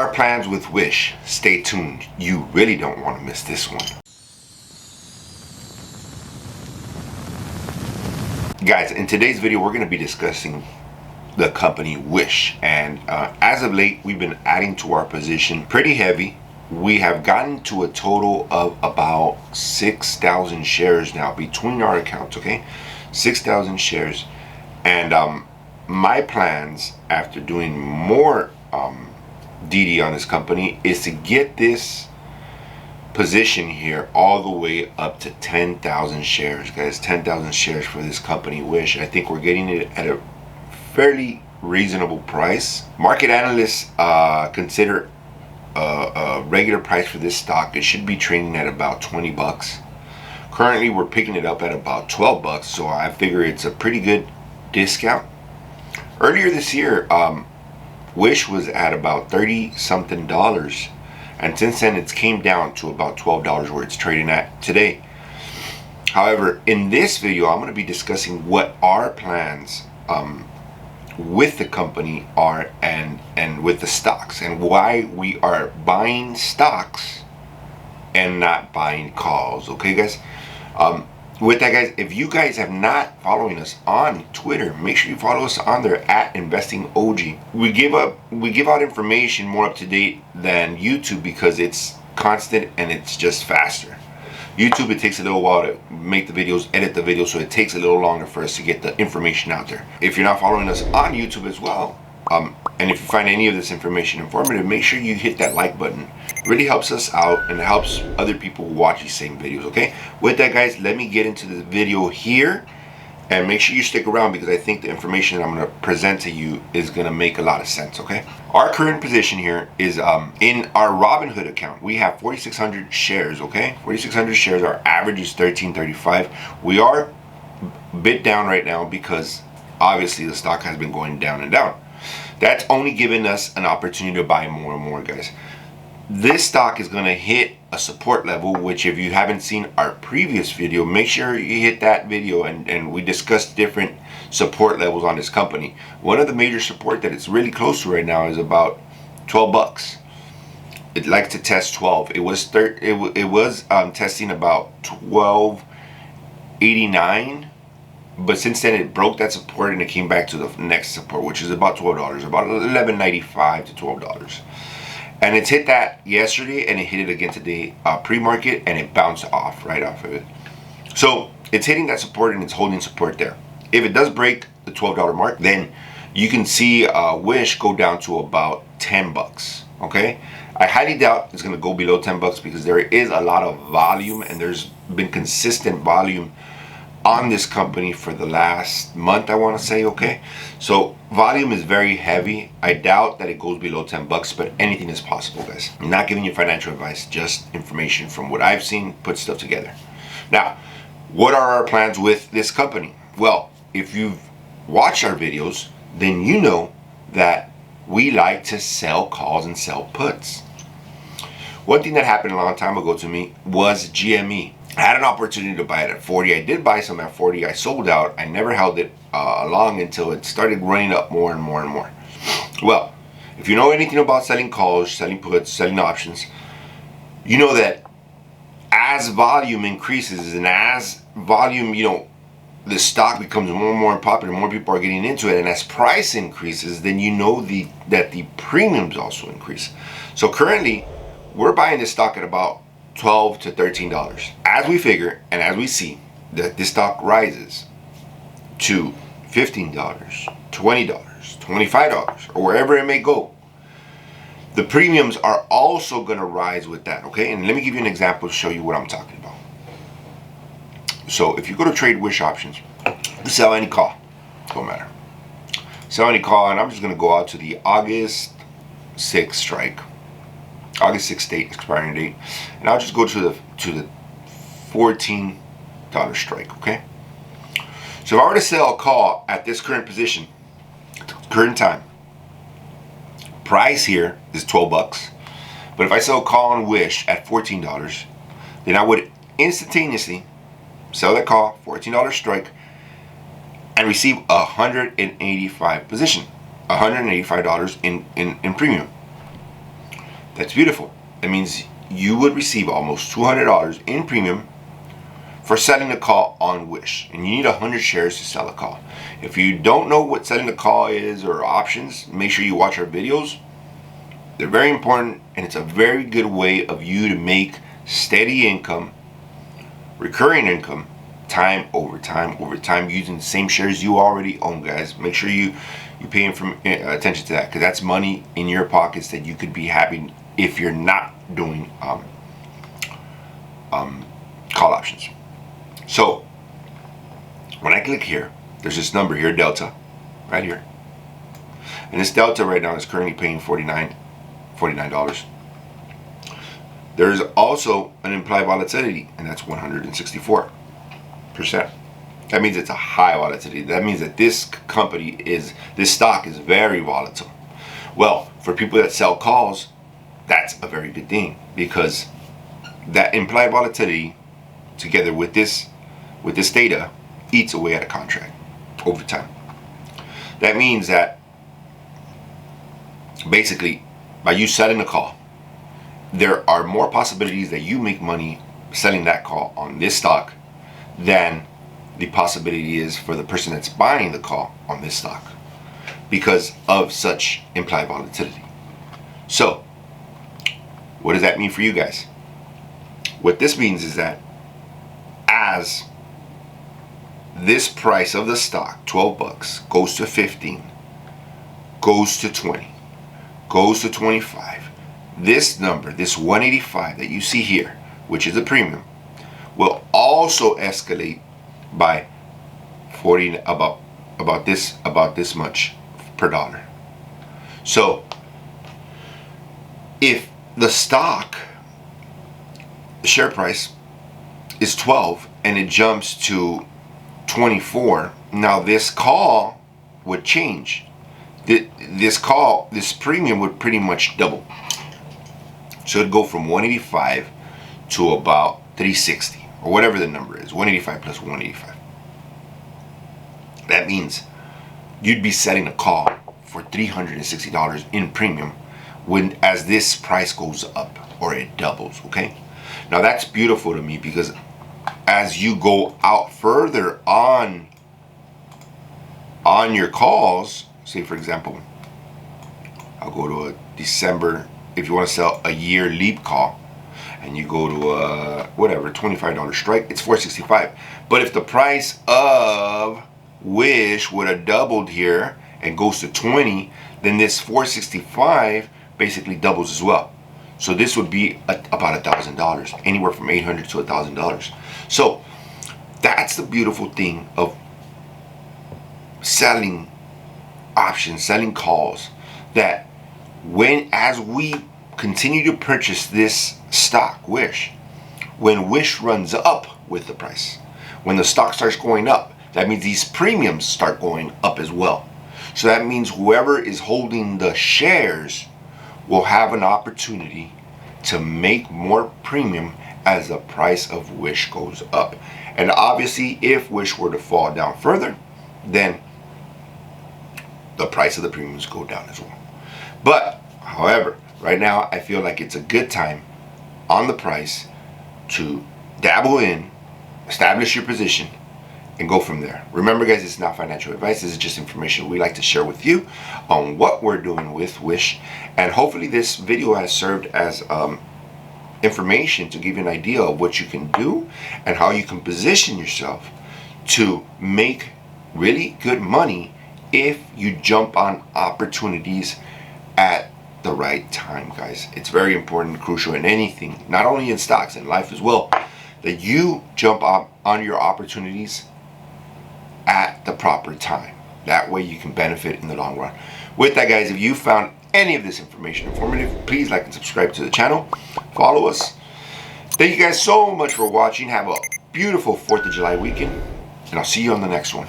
our plans with Wish? Stay tuned. You really don't want to miss this one. Guys, in today's video, we're going to be discussing the company Wish. And as of late, we've been adding to our position pretty heavy. We have gotten to a total of about 6,000 shares now between our accounts, okay? 6,000 shares. And my plans, after doing more DD on this company, is to get this position here all the way up to 10,000 shares, guys. 10,000 shares for this company Wish. I think we're getting it at a fairly reasonable price. Market analysts consider a regular price for this stock, it should be trading at about 20 bucks. Currently we're picking it up at about 12 bucks, so I figure it's a pretty good discount. Earlier this year, Wish was at about 30 something dollars, and since then it's came down to about $12 where it's trading at today. However, in this video I'm going to be discussing what our plans with the company are and with the stocks, and why we are buying stocks and not buying calls. Okay, guys. With that, guys, if you guys have not following us on Twitter, make sure you follow us on there at Investing OG. We give out information more up to date than YouTube because it's constant and it's just faster. YouTube, it takes a little while to make the videos, edit the videos, so it takes a little longer for us to get the information out there. If you're not following us on YouTube as well, and if you find any of this information informative, make sure you hit that like button. It really helps us out and helps other people watch these same videos, okay? With that, guys, let me get into the video here, and make sure you stick around because I think the information that I'm going to present to you is going to make a lot of sense, okay? Our current position here is in our Robinhood account. We have 4,600 shares, okay? 4,600 shares. Our average is 1335. We are a bit down right now because obviously the stock has been going down and down. That's only given us an opportunity to buy more and more, guys. This stock is going to hit a support level, which if you haven't seen our previous video, make sure you hit that video, and we discussed different support levels on this company. One of the major support that it's really close to right now is about 12 bucks. It likes to test 12. It was testing about 12.89, but since then it broke that support and it came back to the next support, which is about $12, about $11.95 to $12. And it's hit that yesterday, and it hit it again today pre-market, and it bounced right off of it. So it's hitting that support and it's holding support there. If it does break the $12 mark, then you can see Wish go down to about 10 bucks. Okay, I highly doubt it's going to go below 10 bucks because there is a lot of volume, and there's been consistent volume on this company for the last month, I want to say. Okay, so volume is very heavy. I doubt that it goes below 10 bucks, but anything is possible, guys. I'm not giving you financial advice, just information from what I've seen, put stuff together. Now, what are our plans with this company? Well, if you've watched our videos, then you know that we like to sell calls and sell puts. One thing that happened a long time ago to me was GME. I had an opportunity to buy it at 40. I did buy some at 40. I sold out. I never held it long until it started running up more and more and more. Well, if you know anything about selling calls, selling puts, selling options, you know that as volume increases and as volume, the stock becomes more and more popular, more people are getting into it, and as price increases, then you know that the premiums also increase. So currently, we're buying this stock at about $12 to $13. As we figure and as we see that this stock rises to $15, $20, $25, or wherever it may go, the premiums are also going to rise with that, okay? And let me give you an example to show you what I'm talking about. So if you go to trade Wish options, you sell any call, don't matter. Sell any call, and I'm just going to go out to the August 6th strike. August 6th date, expiring date, and I'll just go to the $14 strike, okay? So if I were to sell a call at this current position, current time, price here is 12 bucks, but if I sell a call on Wish at $14, then I would instantaneously sell that call, $14 strike, and receive 185 position, $185 in premium. That's beautiful. That means you would receive almost $200 in premium for selling a call on Wish, and you need 100 shares to sell a call. If you don't know what selling a call is or options, make sure you watch our videos. They're very important, and it's a very good way of you to make steady income, recurring income, time over time using the same shares you already own, guys. Make sure you pay attention to that, because that's money in your pockets that you could be having if you're not doing call options. So when I click here, there's this number here, delta, right here, and this delta right now is currently paying $49. There's also an implied volatility, and that's 164%. That means it's a high volatility. That means that this stock is very volatile. Well, for people that sell calls, that's a very good thing, because that implied volatility together with this data eats away at a contract over time. That means that basically by you selling a call, there are more possibilities that you make money selling that call on this stock than the possibility is for the person that's buying the call on this stock, because of such implied volatility. So what does that mean for you guys? What this means is that as this price of the stock, 12 bucks, goes to 15, goes to 20, goes to 25, this number, this 185 that you see here, which is a premium, will also escalate by 40, about this much per dollar. So if the stock, the share price is 12 and it jumps to 24, now this call would change. This premium would pretty much double. So it'd go from 185 to about 360, or whatever the number is, 185 plus 185. That means you'd be setting a call for $360 in premium as this price goes up, or it doubles. Okay, now that's beautiful to me, because as you go out further on your calls, say for example, I'll go to a December, if you want to sell a year leap call, and you go to a whatever $25 strike, it's $465. But if the price of Wish would have doubled here and goes to 20, then this $465 basically doubles as well. So this would be about $1,000, anywhere from $800 to $1,000. So that's the beautiful thing of selling options, selling calls, that as we continue to purchase this stock, Wish, when Wish runs up with the price, when the stock starts going up, that means these premiums start going up as well. So that means whoever is holding the shares will have an opportunity to make more premium as the price of Wish goes up. And obviously, if Wish were to fall down further, then the price of the premiums go down as well. But however, right now I feel like it's a good time on the price to dabble in, establish your position, and go from there. Remember guys, it's not financial advice. This is just information we like to share with you on what we're doing with Wish. And hopefully this video has served as information to give you an idea of what you can do and how you can position yourself to make really good money if you jump on opportunities at the right time, guys. It's very important and crucial in anything, not only in stocks, in life as well, that you jump up on your opportunities at the proper time. That way you can benefit in the long run. With that guys, if you found any of this information informative, please like and subscribe to the channel. Follow us. Thank you guys so much for watching. Have a beautiful 4th of July weekend, and I'll see you on the next one.